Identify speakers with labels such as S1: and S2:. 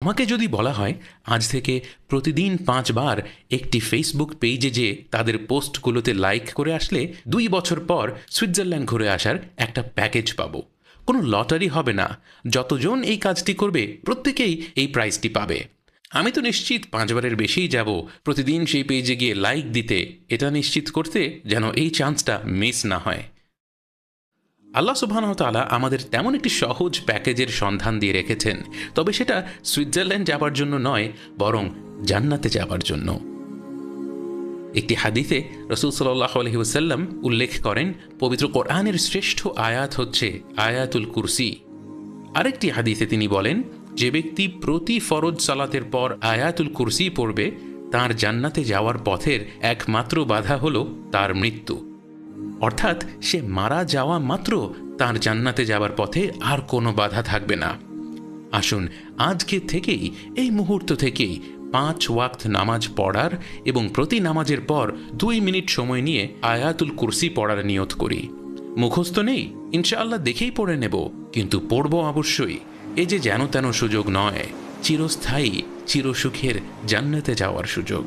S1: আমাকে যদি বলা হয় আজ থেকে প্রতিদিন 5 বার একটি ফেসবুক পেজে যে তাদের পোস্টগুলোতে লাইক করে আসলে 2 বছর পর সুইজারল্যান্ড ঘুরে আসার একটা প্যাকেজ পাবো, কোনো লটারি হবে না, যতজন এই কাজটি করবে প্রত্যেকেই এই প্রাইজটি পাবে, আমি তো নিশ্চিত 5 বারের বেশিই যাব প্রতিদিন সেই পেজে গিয়ে লাইক দিতে, এটা নিশ্চিত করতে যেন এই চান্সটা মিস না হয়। আল্লাহ সুবহানাহু ওয়া তাআলা আমাদের তেমন একটি সহজ প্যাকেজের সন্ধান দিয়ে রেখেছেন, তবে সেটা সুইজারল্যান্ড যাবার জন্য নয়, বরং জান্নাতে যাবার জন্য। একটি হাদিসে রাসূল সাল্লাল্লাহু আলাইহি ওয়াসাল্লাম উল্লেখ করেন পবিত্র কোরআনের শ্রেষ্ঠ আয়াত হচ্ছে আয়াতুল কুরসি। আরেকটি হাদিসে তিনি বলেন, যে ব্যক্তি প্রতি ফরজ সালাতের পর আয়াতুল কুরসি পড়বে তার জান্নাতে যাওয়ার পথের একমাত্র বাধা হলো তার মৃত্যু, অর্থাৎ সে মারা যাওয়া মাত্র তার জান্নাতে যাওয়ার পথে আর কোনো বাধা থাকবে না। আসুন আজকে থেকেই, এই মুহূর্ত থেকেই 5 ওয়াক্ত নামাজ পড়ার এবং প্রতি নামাজের পর 2 মিনিট সময় নিয়ে আয়াতুল কুরসি পড়ার নিয়ত করি। মুখস্থ নেই, ইনশাআল্লাহ দেখেই পড়ে নেব, কিন্তু পড়ব অবশ্যই। এ যে যেন তেন সুযোগ নয়, চিরস্থায়ী চিরসুখের জান্নাতে যাওয়ার সুযোগ।